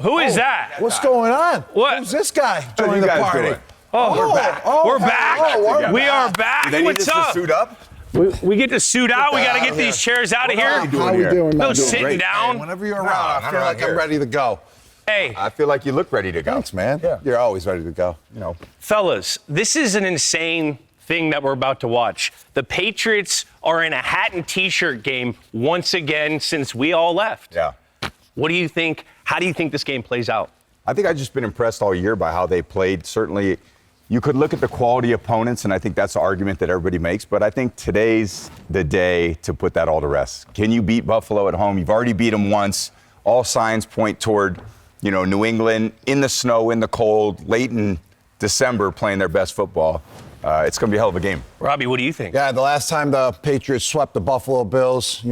Who is that? What's going on? What? Who's this guy joining the party? Doing? We're back. We're back. We are back. Do they need What's us up? to suit up? We get to suit out. We got to get these chairs out of here. How are we doing? No man? sitting great. down. Hey, whenever you're around, I feel like here. I'm ready to go. Hey, I feel like you look ready to go. Thanks, man. Yeah. You're always ready to go. You know. fellas, this is an insane thing that we're about to watch. The Patriots are in a hat and T-shirt game once again since we all left. Yeah. What do you think? How do you think this game plays out? I think I've just been impressed all year by how they played. Certainly, you could look at the quality opponents, and I think that's the argument that everybody makes. But I think today's the day to put that all to rest. Can you beat Buffalo at home? You've already beat them once. All signs point toward, New England in the snow, in the cold, late in December playing their best football. It's going to be a hell of a game. Robbie, what do you think? Yeah, the last time the Patriots swept the Buffalo Bills,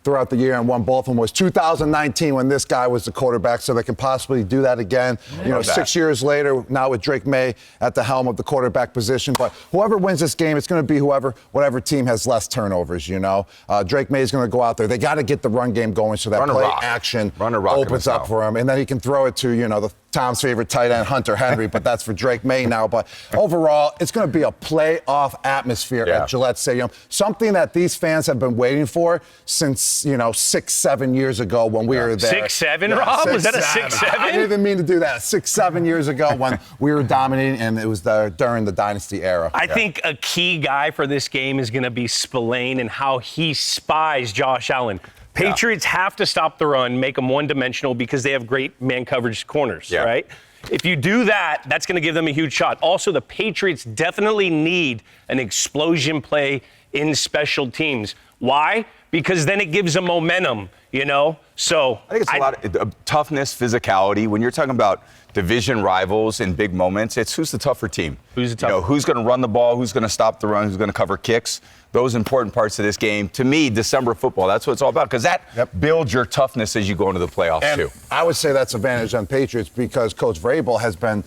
throughout the year and won both of them was 2019 when this guy was the quarterback, so they can possibly do that again. 6 years later, now with Drake May at the helm of the quarterback position. But whoever wins this game, it's going to be whatever team has less turnovers, Drake May is going to go out there. They got to get the run game going so that play action opens up for him. And then he can throw it to, Tom's favorite tight end, Hunter Henry, but that's for Drake May now. But overall, it's going to be a playoff atmosphere at Gillette Stadium, something that these fans have been waiting for since, 6-7 years ago when we were there. 6-7, Rob? Was that a 6-7? I didn't even mean to do that. 6-7 years ago when we were dominating, and it was during the Dynasty era. I think a key guy for this game is going to be Spillane and how he spies Josh Allen. Patriots have to stop the run, make them one-dimensional because they have great man coverage corners, right? If you do that, that's going to give them a huge shot. Also, the Patriots definitely need an explosion play in special teams. Why? Because then it gives them momentum, So I think it's a lot of toughness, physicality. When you're talking about division rivals in big moments, it's who's the tougher team. Who's the tougher? Who's going to run the ball, who's going to stop the run, who's going to cover kicks. Those important parts of this game. To me, December football, that's what it's all about, because that builds your toughness as you go into the playoffs, too. I would say that's advantage on Patriots because Coach Vrabel has been,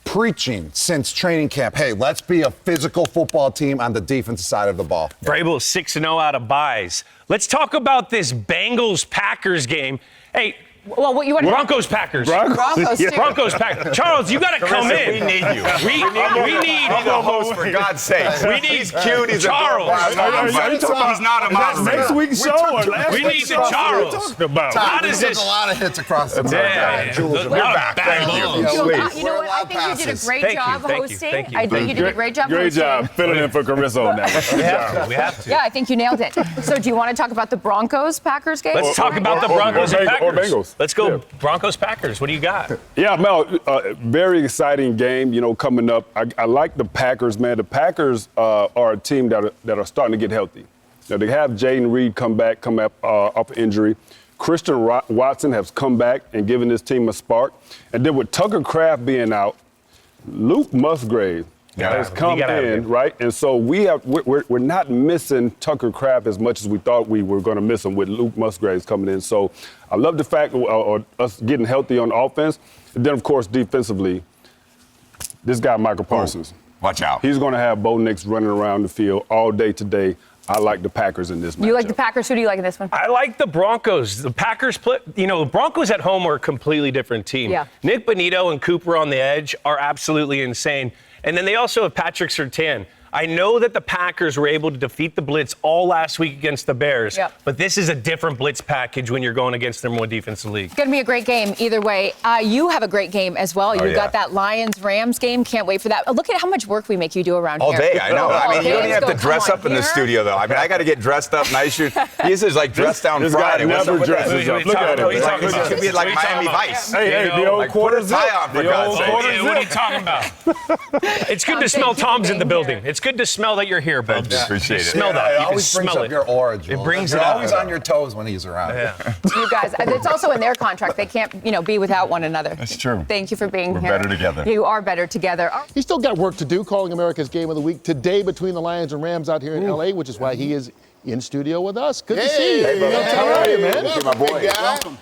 preaching since training camp, hey, let's be a physical football team on the defensive side of the ball. Vrabel is 6-0 out of buys. Let's talk about this Bengals-Packers game. Hey, well, what you want? Broncos-Packers. Broncos-Packers. Charles, you got to come in. We need you. We need the host, for God's sake. He's cute. He's Charles. He's not a moderator. Next week's show. We need the Charles. How does this? A lot of hits across the board. We're back. Thank you. You know what? I think you did a great job hosting. Thank you. I think you did a great job hosting. Great job filling in for Carissa on that one. We have to. Yeah, I think you nailed it. So do you want to talk about the Broncos-Packers game? Let's talk about the Broncos and Packers. Or Bengals. Let's go Broncos-Packers. What do you got? Yeah, Mel, very exciting game, coming up. I like the Packers, man. The Packers are a team that are starting to get healthy. Now, they have Jaden Reed come back off injury. Christian Watson has come back and given this team a spark. And then with Tucker Kraft being out, Luke Musgrave has come in, right? And so we're not missing Tucker Kraft as much as we thought we were going to miss him with Luke Musgraves coming in. So I love the fact of us getting healthy on offense. And then, of course, defensively, this guy, Michael Parsons. Watch out. He's going to have Bo Nix running around the field all day today. I like the Packers in this matchup. You like the Packers? Who do you like in this one? I like the Broncos. The Packers the Broncos at home are a completely different team. Yeah. Nick Bonito and Cooper on the edge are absolutely insane. And then they also have Patrick Surtain. I know that the Packers were able to defeat the blitz all last week against the Bears, but this is a different blitz package when you're going against their more defensive league. It's going to be a great game either way. You have a great game as well. You've got that Lions-Rams game. Can't wait for that. Look at how much work we make you do around all here. All day, I know. I mean, you don't even have to dress up in the studio, though. I mean, I got to get dressed up, nice shoes. This is like dress down this Friday. Guy never dresses up. Look at him. It could be like Miami Vice. Hey, the old quarter zip. What are you talking about? It's good to smell Tom's in the building. It's good to smell that you're here, Ben. Appreciate it. Smell that. It You can always brings smell up it. your aura, Jules. It brings You're it always out. on your toes when he's around. You guys, it's also in their contract. They can't, be without one another. That's true. Thank you for being here. We're better together. You are better together. He's still got work to do, calling America's Game of the Week today between the Lions and Rams out here in L.A., which is why he is in studio with us. Good to see you. Hey, brother. How are you, man? Welcome, my boy. Welcome.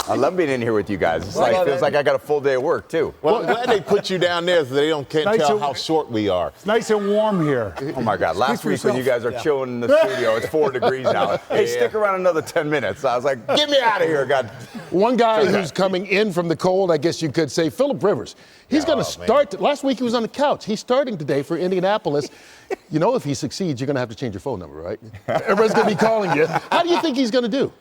I love being in here with you guys. It's feels like I got a full day of work, too. Well, I'm glad they put you down there so they can't tell how short we are. It's nice and warm here. Oh, my God. Last week when you guys are chilling in the studio, it's 4 degrees out. Hey, stick around another 10 minutes. I was like, get me out of here, God. One guy who's coming in from the cold, I guess you could say, Phillip Rivers. He's going to start. Last week he was on the couch. He's starting today for Indianapolis. You know, if he succeeds, you're going to have to change your phone number, right? Everybody's going to be calling you. How do you think he's going to do?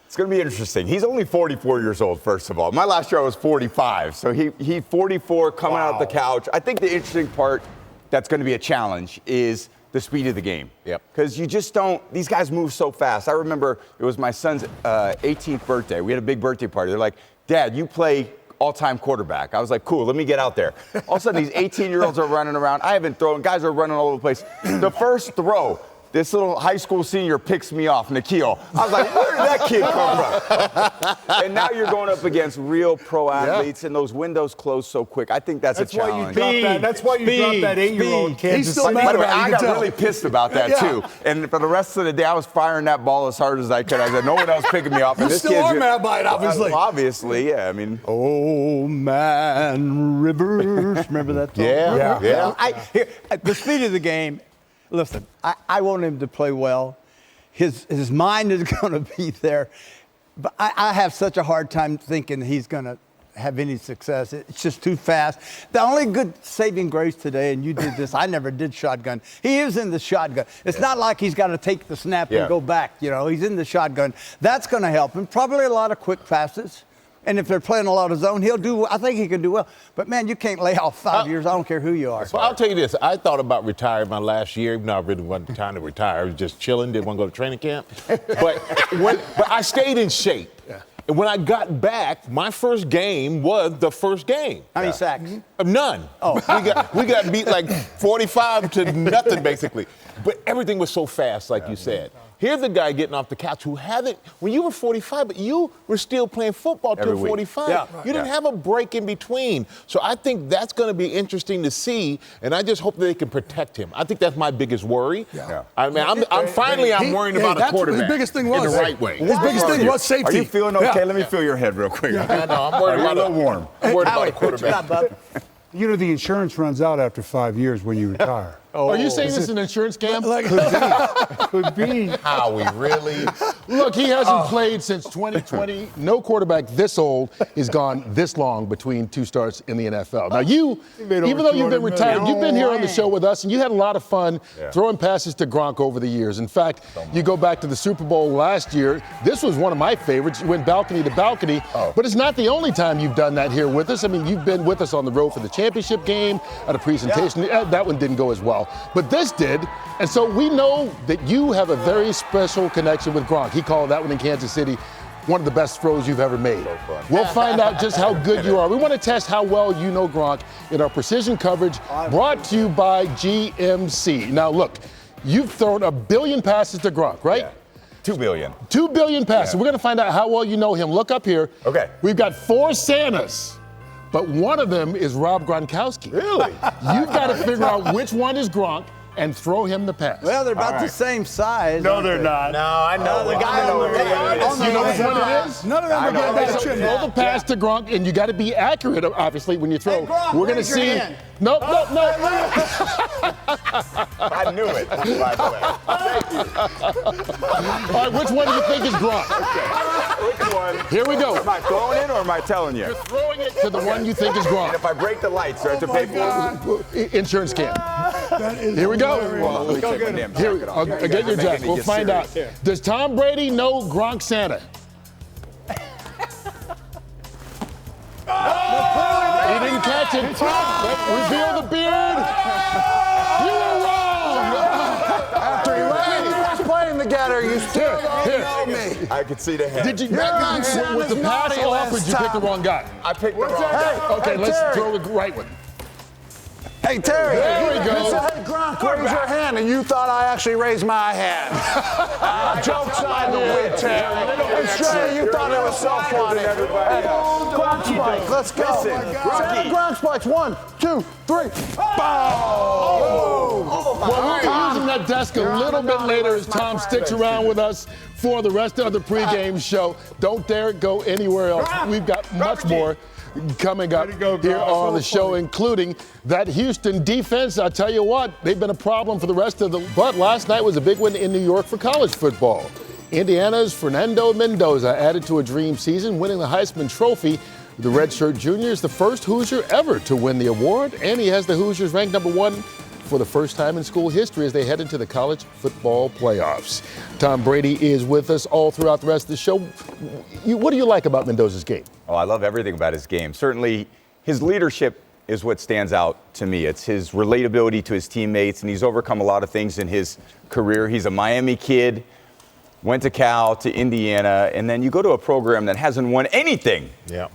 It's going to be interesting. He's only 44 years old, first of all. My last year I was 45, so he 44 coming out the couch. I think the interesting part that's going to be a challenge is the speed of the game. Yep. Because you just don't, these guys move so fast. I remember it was my son's 18th birthday. We had a big birthday party. They're like, Dad, you play all-time quarterback. I was like, cool, let me get out there. All of a sudden, these 18-year-olds are running around. I haven't thrown. Guys are running all over the place. The first throw, this little high school senior picks me off, Nikhil. I was like, where did that kid come from? And now you're going up against real pro athletes, and those windows close so quick. I think that's a challenge. That's why you dropped that 8-year-old kid. He's still mad about it. I got really pissed about that, too. And for the rest of the day, I was firing that ball as hard as I could. I said, no one else picking me off. And You still are mad by it, obviously. Obviously, yeah. I mean. Oh, man, Rivers. Remember that song? Yeah. The speed of the game, listen, I want him to play well. His mind is going to be there. But I have such a hard time thinking he's going to have any success. It's just too fast. The only good saving grace today, and you did this, I never did shotgun. He is in the shotgun. It's not like he's got to take the snap and go back. You know, he's in the shotgun. That's going to help him. Probably a lot of quick passes. And if they're playing a lot of zone, I think he can do well. But, man, you can't lay off 5 years. I don't care who you are. Well, I'll tell you this. I thought about retiring my last year, even though I really wasn't trying to retire. I was just chilling, didn't want to go to training camp. But I stayed in shape. Yeah. And when I got back, my first game was the first game. How many sacks? None. Oh. We got beat like 45 to nothing, basically. But everything was so fast, like you said. Here's a guy getting off the couch who when you were 45, but you were still playing football till 45. Yeah. You didn't have a break in between. So I think that's going to be interesting to see, and I just hope that they can protect him. I think that's my biggest worry. Yeah. I mean, I'm worrying about a quarterback. His biggest thing was in the right way. His biggest thing was safety. Are you feeling okay? Let me feel your head real quick. No, I'm worried about a little warm. I'm worried about a quarterback. You know, the insurance runs out after 5 years when you retire. Are you saying this is an insurance scam? Could be. How we really? Look, he hasn't played since 2020. No quarterback this old has gone this long between two starts in the NFL. Now, even though you've been retired, you've been here on the show with us, and you had a lot of fun throwing passes to Gronk over the years. In fact, you go back to the Super Bowl last year. This was one of my favorites. You went balcony to balcony, but it's not the only time you've done that here with us. I mean, you've been with us on the road for the championship game at a presentation. That one didn't go as well. But this did, and so we know that you have a very special connection with Gronk. He called that one in Kansas City one of the best throws you've ever made. We'll find out just how good you are. We want to test how well you know Gronk in our precision coverage, brought to you by GMC. Now, look, you've thrown 1 billion passes to Gronk, right? Yeah. 2 billion. 2 billion passes. We're going to find out how well you know him. Look up here. Okay. We've got 4 Santas. But one of them is Rob Gronkowski. Really? You've got to figure out which one is Gronk and throw him the pass. Well, they're about the same size. No, they're not. No, I know. The guy on the You know which one it is? None of them are getting that chin. Throw the pass to Gronk, and you got to be accurate, obviously, when you throw. Hey, Gronk, we're going to raise your see. hand. Nope. I knew it, by the way. Thank you. All right, which one do you think is Gronk? Which one? Here we go. Am I throwing it or am I telling you? You're throwing it to the one you think is Gronk. And if I break the lights, do I have to pay for it? Insurance scam. Here we go. Well, let me take my damn Here, jacket off. get your jacket. We'll find out. Does Tom Brady know Gronk Santa? He didn't catch it. Reveal the beard. You were wrong. After he was playing together, you still don't know me. I could see the head. Did you? Was the pass off, or did you pick the wrong guy? I picked the wrong guy. Okay, let's throw the right one. Hey, Terry. There we go. Hey, Gronk, raise your hand, and you thought I actually raised my hand. Jokes on you, Terry. I'm sure you thought it was so funny. Hey, Gronk spike, let's go. Gronk spikes, 1, 2, 3. Well, we'll be using that desk a little bit later as Tom sticks around with us for the rest of the pregame show. Don't dare go anywhere else. We've got much more coming up here on the show, including that Houston defense. I'll tell you what, they've been a problem for the rest of the. But last night was a big win in New York for college football. Indiana's Fernando Mendoza added to a dream season, winning the Heisman Trophy. The redshirt junior is the first Hoosier ever to win the award, and he has the Hoosiers ranked number 1 for the first time in school history as they head into the college football playoffs. Tom Brady is with us all throughout the rest of the show. What do you like about Mendoza's game? Oh, I love everything about his game. Certainly, his leadership is what stands out to me. It's his relatability to his teammates, and he's overcome a lot of things in his career. He's a Miami kid, went to Cal, to Indiana, and then you go to a program that hasn't won anything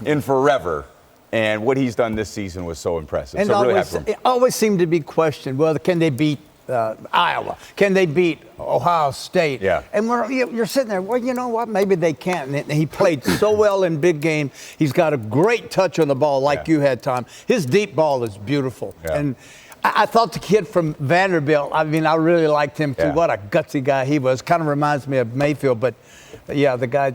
in forever. And what he's done this season was so impressive. And so really it always seemed to be questioned, well, can they beat Iowa? Can they beat Ohio State? Yeah. And you're sitting there, well, you know what? Maybe they can't. And he played so well in big game. He's got a great touch on the ball like you had, Tom. His deep ball is beautiful. Yeah. And I thought the kid from Vanderbilt, I mean, I really liked him too. Yeah. What a gutsy guy he was. Kind of reminds me of Mayfield, but yeah, the guy,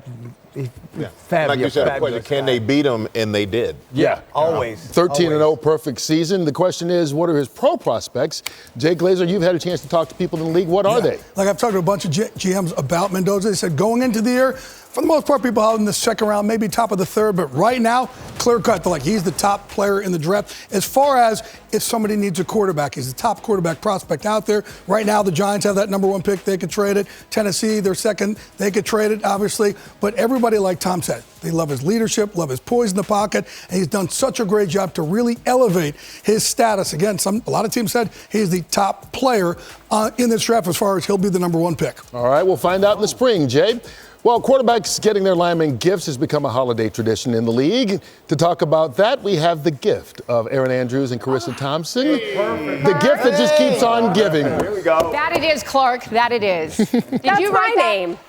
fabulous. Like you said, the question, can they beat him? And they did. Yeah, always. 13-0, perfect season. The question is, what are his pro prospects? Jay Glazer, you've had a chance to talk to people in the league. What are they? Like I've talked to a bunch of GMs about Mendoza. They said going into the year, for the most part, people out in the second round, maybe top of the third, but right now, clear cut, they're like, he's the top player in the draft. As far as if somebody needs a quarterback, he's the top quarterback prospect out there. Right now, the Giants have that number 1 pick. They could trade it. Tennessee, they're second. They could trade it, obviously. But everybody, like Tom said, they love his leadership, love his poise in the pocket, and he's done such a great job to really elevate his status. Again, a lot of teams said he's the top player in this draft as far as he'll be the number 1 pick. All right, we'll find out in the spring, Jay. Well, quarterbacks getting their linemen gifts has become a holiday tradition in the league. To talk about that, we have the gift of Aaron Andrews and Carissa Thompson. The gift that just keeps on giving. Here we go. That it is, Clark. That it is. Did That's you my write that? name.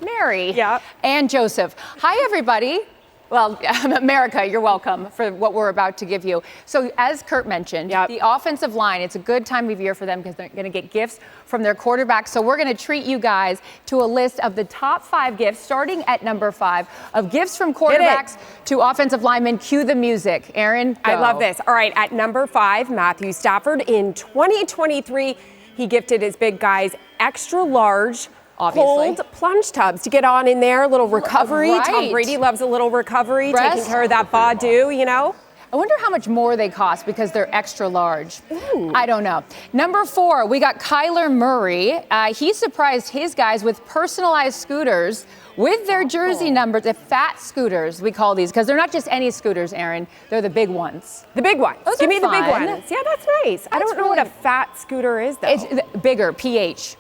Mary. Yep. And Joseph. Hi, everybody. Well, America, you're welcome for what we're about to give you. So as Kurt mentioned, the offensive line, it's a good time of year for them because they're going to get gifts from their quarterbacks. So we're going to treat you guys to a list of the top 5 gifts, starting at number 5, of gifts from quarterbacks to offensive linemen. Cue the music. Aaron, go. I love this. All right, at number 5, Matthew Stafford. In 2023, he gifted his big guys extra large cold plunge tubs to get on in there, a little recovery. Right. Tom Brady loves a little recovery, taking care of that badu, you know. I wonder how much more they cost because they're extra large. Ooh. I don't know. Number 4, we got Kyler Murray. He surprised his guys with personalized scooters with their jersey numbers, the fat scooters, we call these, because they're not just any scooters, Aaron. They're the big ones. The big ones. Those Give are me the big fun. ones. Yeah, that's nice. I don't know what a fat scooter is, though. It's bigger, PH.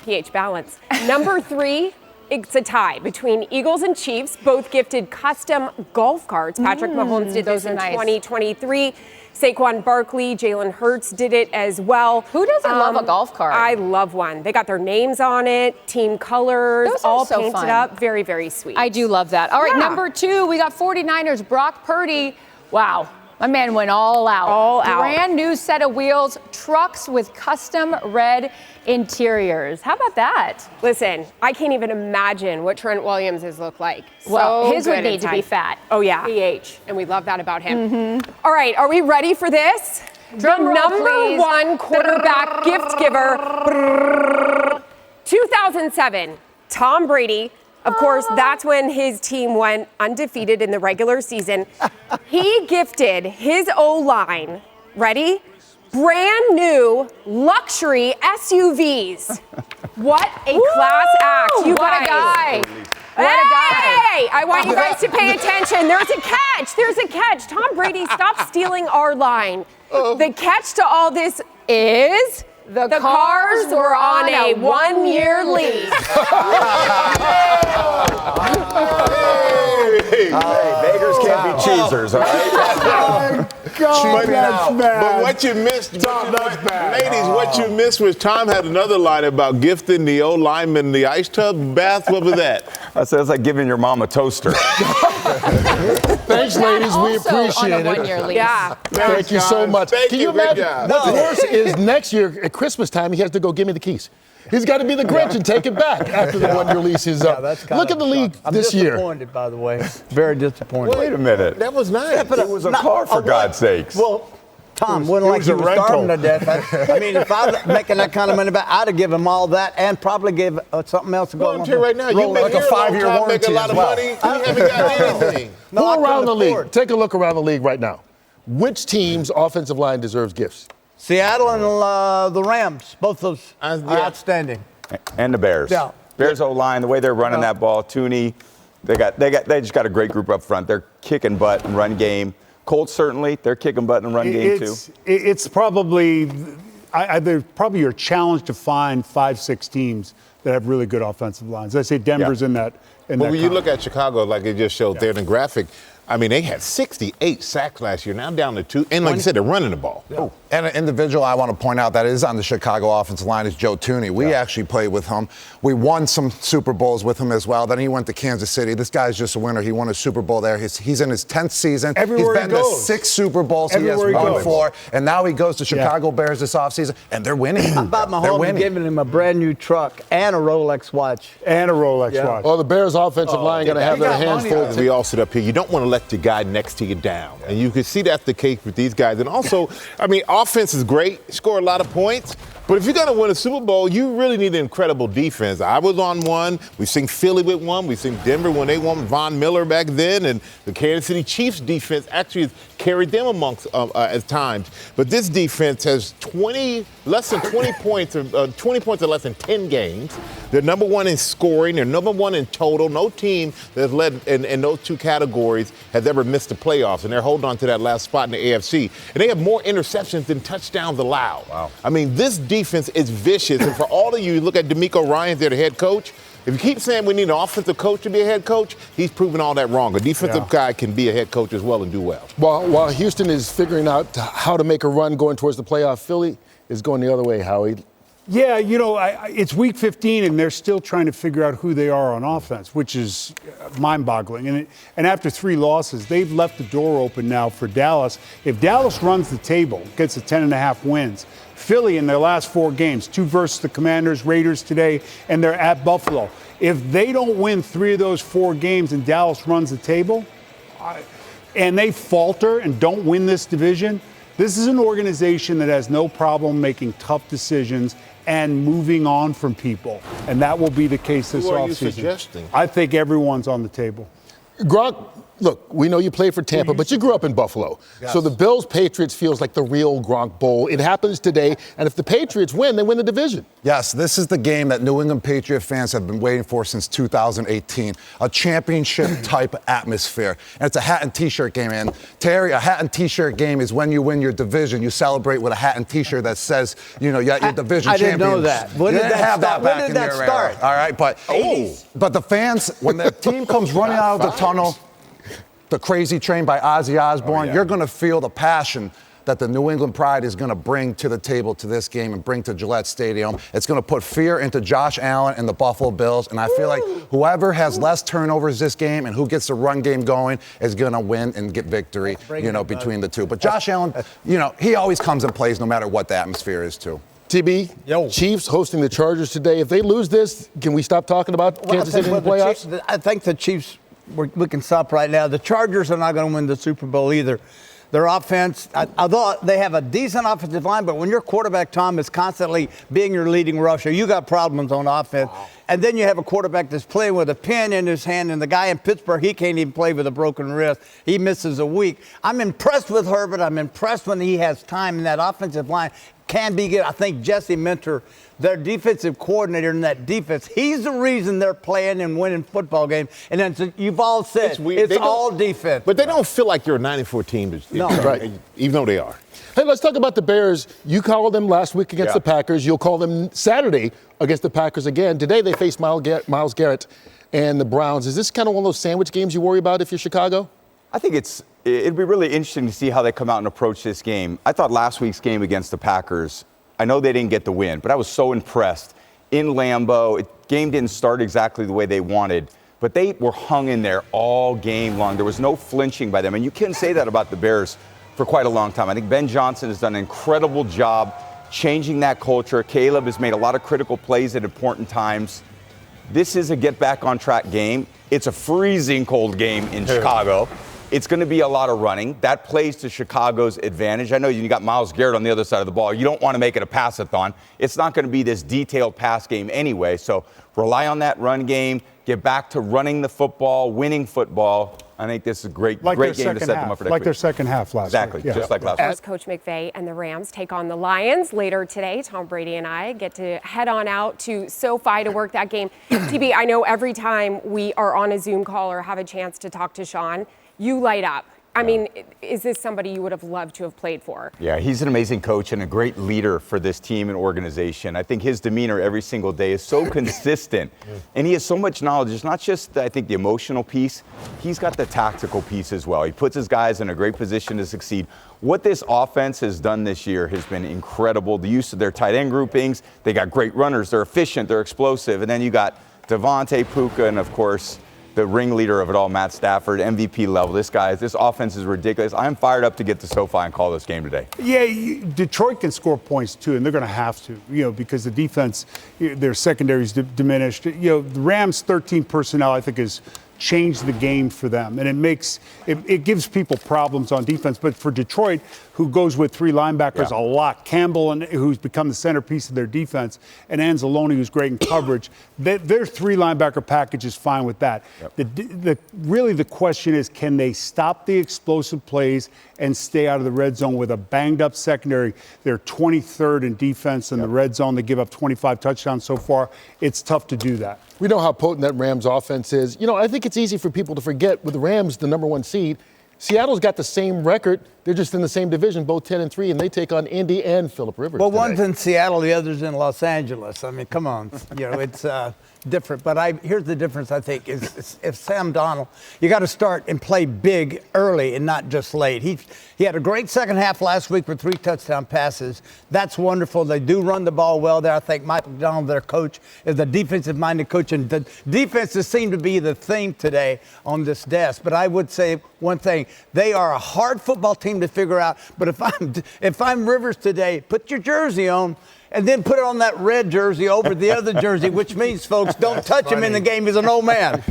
pH balance. Number 3, it's a tie between Eagles and Chiefs, both gifted custom golf carts. Patrick Mahomes did those in 2023. Saquon Barkley, Jalen Hurts did it as well. Who doesn't love a golf cart? I love one. They got their names on it, team colors, Those are all so painted fun. up. Very, very sweet. I do love that. All right, number 2, we got 49ers, Brock Purdy. Wow. My man went all out. All out. Brand new set of wheels, trucks with custom red interiors. How about that? Listen, I can't even imagine what Trent Williams' look like. Well, So his would good need and to be tight. fat. Oh, yeah. PH. And we love that about him. All right, are we ready for this? Drum roll, number please. 1 quarterback gift giver, 2007, Tom Brady. Of course, that's when his team went undefeated in the regular season. He gifted his O-line, ready? Brand new luxury SUVs. What a class act, you What guys. a guy. What a Hey, guy. I want you guys to pay attention. There's a catch. There's a catch. Tom Brady, stop stealing our line. The catch to all this is the cars were on a 1-year lease. Hey, beggars can't be choosers, all right? But what you missed, ladies, what you missed was Tom had another line about gifting the old lineman the ice tub bath. What was that? I said it's like giving your mom a toaster. Thanks, ladies. We appreciate it. Yeah. Thank you so much. Thank Can you. you Great imagine? job. What's worse is next year at Christmas time, he has to go give me the keys. He's got to be the Grinch and take it back after the 1-year lease is up. That's Look at the league I'm this year. disappointed, by the way. Very disappointed. Wait a minute. That was nice. It was a car, for God's sakes. Well, Tom, wasn't like he was starving to death. I mean, if I was making that kind of money back, I'd have given him all that and probably give something else to go. I'm telling you right now, you've been like here a 5-year warranty make a lot of money. You haven't got anything. Who around the league? Take a look around the league right now. Which team's offensive line deserves gifts? Seattle and the Rams, both those are outstanding. And the Bears. Yeah. Bears O-line, the way they're running that ball, Tooney, they just got a great group up front. They're kicking butt and run game. Colts certainly, they're kicking butt and run game too. It's probably they're probably your challenge to find 5-6 teams that have really good offensive lines. I say Denver's in that. But when you look at Chicago, like it just showed there in the graphic, I mean, they had 68 sacks last year. Now down to 2. And like I said, they're running the ball. Yeah. And an individual I want to point out that is on the Chicago offensive line is Joe Tooney. We actually played with him. We won some Super Bowls with him as well. Then he went to Kansas City. This guy's just a winner. He won a Super Bowl there. He's in his 10th season. Everywhere he's been to 6 Super Bowls. He has won 4. And now he goes to Chicago Bears this offseason, and they're winning. How about Mahomes giving him a brand new truck and a Rolex watch? And a Rolex watch. Well, the Bears offensive line going to have their hands full. We all sit up here. You don't want to let the guy next to you down. And you can see that's the case with these guys. And also, I mean, offense is great. Score a lot of points. But if you're going to win a Super Bowl, you really need an incredible defense. I was on one. We've seen Philly with one. We've seen Denver when they won Von Miller back then. And the Kansas City Chiefs defense actually has carried them amongst at times. But this defense has less than 20 points, 20 points in less than 10 games. They're number 1 in scoring. They're number 1 in total. No team that's led in those 2 categories has ever missed the playoffs. And they're holding on to that last spot in the AFC. And they have more interceptions than touchdowns allowed. Wow. I mean, this defense is vicious. And for all of you look at DeMeco Ryans, they're the head coach. If you keep saying we need an offensive coach to be a head coach, he's proven all that wrong. A defensive guy can be a head coach as well and do well. While Houston is figuring out how to make a run going towards the playoff, Philly is going the other way, Howie. Yeah, you know, it's week 15, and they're still trying to figure out who they are on offense, which is mind-boggling. And after 3 losses, they've left the door open now for Dallas. If Dallas runs the table, gets to 10.5 wins, Philly in their last 4 games, 2 versus the Commanders, Raiders today, and they're at Buffalo. If they don't win 3 of those 4 games and Dallas runs the table, and they falter and don't win this division, this is an organization that has no problem making tough decisions and moving on from people. And that will be the case this offseason. Who are you suggesting? I think everyone's on the table. Gronk, look, we know you played for Tampa, but you grew up in Buffalo. Yes. So the Bills-Patriots feels like the real Gronk Bowl. It happens today, and if the Patriots win, they win the division. Yes, this is the game that New England Patriot fans have been waiting for since 2018. A championship-type atmosphere. And it's a hat and T-shirt game. And Terry, a hat and T-shirt game is when you win your division. You celebrate with a hat and T-shirt that says, you know, you got your division champions. I didn't know that. When did that start? When did that start? All right, but the fans, when the team comes running out of the tunnel, the Crazy Train by Ozzy Osbourne, you're going to feel the passion that the New England Pride is going to bring to the table to this game and bring to Gillette Stadium. It's going to put fear into Josh Allen and the Buffalo Bills, and I feel like whoever has less turnovers this game and who gets the run game going is going to win and get victory, you know, between the two. But Josh Allen, you know, he always comes and plays no matter what the atmosphere is, too. TB, Chiefs hosting the Chargers today. If they lose this, can we stop talking about Kansas City in the playoffs? I think the Chiefs, we can stop right now. The Chargers are not going to win the Super Bowl either. Their offense, although they have a decent offensive line, but when your quarterback, Tom, is constantly being your leading rusher, you got problems on offense. Wow. And then you have a quarterback that's playing with a pen in his hand, and the guy in Pittsburgh, he can't even play with a broken wrist. He misses a week. I'm impressed with Herbert. I'm impressed when he has time in that offensive line. Can be good. I think Jesse Minter, their defensive coordinator in that defense, he's the reason they're playing and winning football games. And then you've all said it's all defense. But they don't feel like you're a 94 team. No. Right. Even though they are. Hey, let's talk about the Bears. You called them last week against the Packers. You'll call them Saturday against the Packers again. Today they face Myles Garrett and the Browns. Is this kind of one of those sandwich games you worry about if you're Chicago? I think it'd be really interesting to see how they come out and approach this game. I thought last week's game against the Packers, I know they didn't get the win, but I was so impressed. In Lambeau, game didn't start exactly the way they wanted, but they were hung in there all game long. There was no flinching by them, and you can't say that about the Bears for quite a long time. I think Ben Johnson has done an incredible job changing that culture. Caleb has made a lot of critical plays at important times. This is a get-back-on-track game. It's a freezing cold game in Chicago. It's going to be a lot of running. That plays to Chicago's advantage. I know you got Myles Garrett on the other side of the ball. You don't want to make it a pass-a-thon. It's not going to be this detailed pass game anyway. So rely on that run game. Get back to running the football, winning football. I think this is a great game to set them up for next week. Their second half last week. Exactly, just like last week. Coach McVay and the Rams take on the Lions later today. Tom Brady and I get to head on out to SoFi to work that game. TB, I know every time we are on a Zoom call or have a chance to talk to Sean, you light up. I mean, is this somebody you would have loved to have played for? Yeah, he's an amazing coach and a great leader for this team and organization. I think his demeanor every single day is so consistent, and he has so much knowledge. It's not just, I think, the emotional piece. He's got the tactical piece as well. He puts his guys in a great position to succeed. What this offense has done this year has been incredible. The use of their tight end groupings. They got great runners. They're efficient. They're explosive. And then you got Devontae, Puka, and, of course, the ringleader of it all, Matt Stafford, MVP level. This offense is ridiculous. I'm fired up to get to SoFi and call this game today. Yeah, Detroit can score points too, and they're going to have to, because the defense, their secondary is diminished. The Rams' 13 personnel, I think, is changed the game for them, and it gives people problems on defense. But for Detroit, who goes with three linebackers a lot, Campbell, who's become the centerpiece of their defense, and Anzalone, who's great in coverage, their three linebacker package is fine with that. Yep. Really the question is, can they stop the explosive plays and stay out of the red zone with a banged up secondary? They're 23rd in defense in the red zone. They give up 25 touchdowns so far. It's tough to do that. We know how potent that Rams offense is. I think it's easy for people to forget with the Rams, the number one seed. Seattle's got the same record. They're just in the same division, both 10-3, and they take on Indy and Phillip Rivers. Well, today. One's in Seattle, the other's in Los Angeles. I mean, come on. It's different. But here's the difference, I think, is if Sam Darnold, you got to start and play big early and not just late. He had a great second half last week with 3 touchdown passes. That's wonderful. They do run the ball well there. I think Mike McDonald, their coach, is a defensive-minded coach, and the defenses seem to be the theme today on this desk. But I would say one thing: they are a hard football team to figure out. But if I'm Rivers today, put your jersey on. And then put it on that red jersey over the other jersey, which means, folks, don't touch him in the game. He's an old man.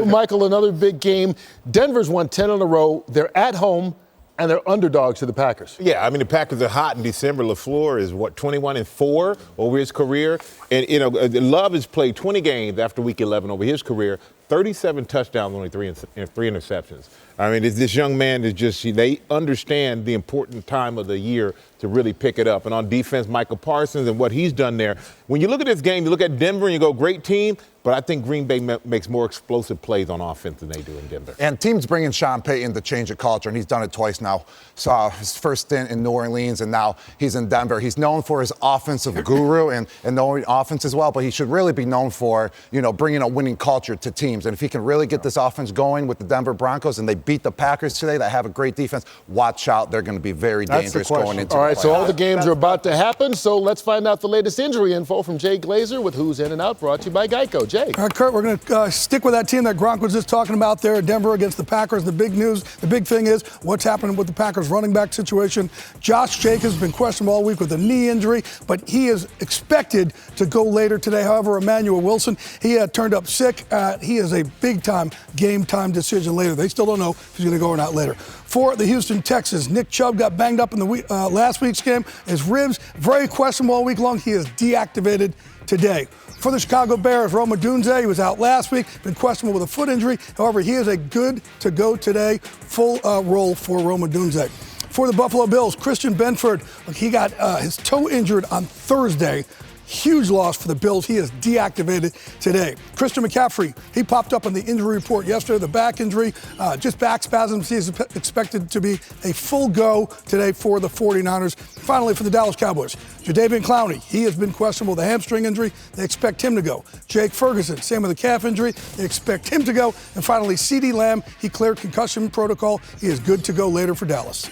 Michael, another big game. Denver's won 10 in a row. They're at home, and they're underdogs to the Packers. Yeah, I mean, the Packers are hot in December. LaFleur is, 21-4 over his career. And, Love has played 20 games after week 11 over his career, 37 touchdowns, only 3 interceptions. I mean, this young man is just, they understand the important time of the year to really pick it up. And on defense, Michael Parsons and what he's done there. When you look at this game, you look at Denver and you go, great team, but I think Green Bay makes more explosive plays on offense than they do in Denver. And teams bringing Sean Payton to change the culture, and he's done it twice now. So his first stint in New Orleans, and now he's in Denver. He's known for his offensive guru and knowing offense as well, but he should really be known for, bringing a winning culture to teams. And if he can really get this offense going with the Denver Broncos, and they beat the Packers today that have a great defense, watch out. They're going to be very dangerous going into All right, so all the games are about to happen, so let's find out the latest injury info from Jay Glazer with Who's In and Out, brought to you by Geico. Jay. All right, Kurt, we're going to stick with that team that Gronk was just talking about there, Denver against the Packers. The big news, the big thing is what's happening with the Packers running back situation. Josh Jacobs has been questionable all week with a knee injury, but he is expected to go later today. However, Emmanuel Wilson, he turned up sick. He is a big-time, game-time decision later. They still don't know if he's going to go or not later. For the Houston Texans, Nick Chubb got banged up in the last week's game. His ribs, very questionable all week long. He is deactivated today. For the Chicago Bears, Rome Odunze, he was out last week, been questionable with a foot injury. However, he is a good to go today, full role for Rome Odunze. For the Buffalo Bills, Christian Benford, he got his toe injured on Thursday. Huge loss for the Bills. He is deactivated today. Christian McCaffrey, he popped up on the injury report yesterday, the back injury, just back spasms. He is expected to be a full go today for the 49ers. Finally, for the Dallas Cowboys, Jadeveon Clowney, he has been questionable with a hamstring injury. They expect him to go. Jake Ferguson, same with the calf injury. They expect him to go. And finally, CeeDee Lamb, he cleared concussion protocol. He is good to go later for Dallas.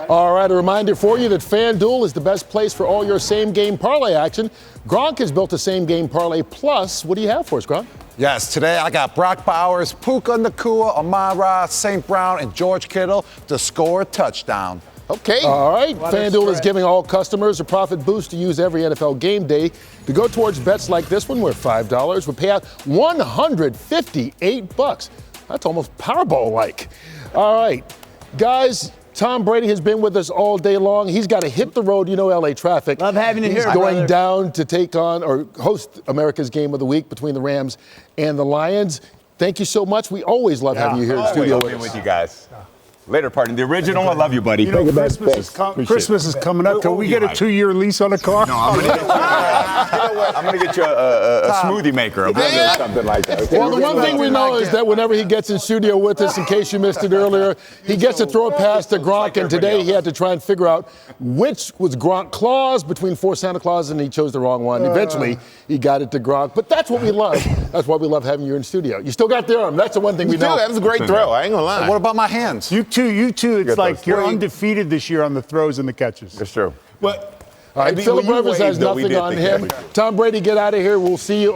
All right, a reminder for you that FanDuel is the best place for all your same-game parlay action. Gronk has built a same-game parlay plus. What do you have for us, Gronk? Yes, today I got Brock Bowers, Puka Nacua, Amon-Ra, St. Brown, and George Kittle to score a touchdown. Okay. All right. FanDuel is giving all customers a profit boost to use every NFL game day to go towards bets like this one, where $5 would pay out $158. That's almost Powerball-like. All right, guys. Tom Brady has been with us all day long. He's got to hit the road. You know LA traffic. Love having you here, He's going brother. down to take on or host America's Game of the Week between the Rams and the Lions. Thank you so much. We always love having you here in the studio with us. With you guys. Later, partner. The original, I love you, buddy. You know, Christmas is coming up. Can we get a 2-year lease on a car? No, I'm going to get you, I'm gonna get you a smoothie maker. Something like that. Well, the one thing we know is that whenever he gets in studio with us, in case you missed it earlier, he gets to throw a pass to Gronk, and today he had to try and figure out which was Gronk Claus between 4 Santa Claus, and he chose the wrong one. Eventually, he got it to Gronk, but that's what we love. That's why we love having you in studio. You still got the arm. That's the one thing we know. That was a great throw. I ain't gonna lie. What about my hands? You two, it's like you're undefeated this year on the throws and the catches. That's true. But All right, Philip Rivers has nothing on him. Tom Brady, get out of here. We'll see you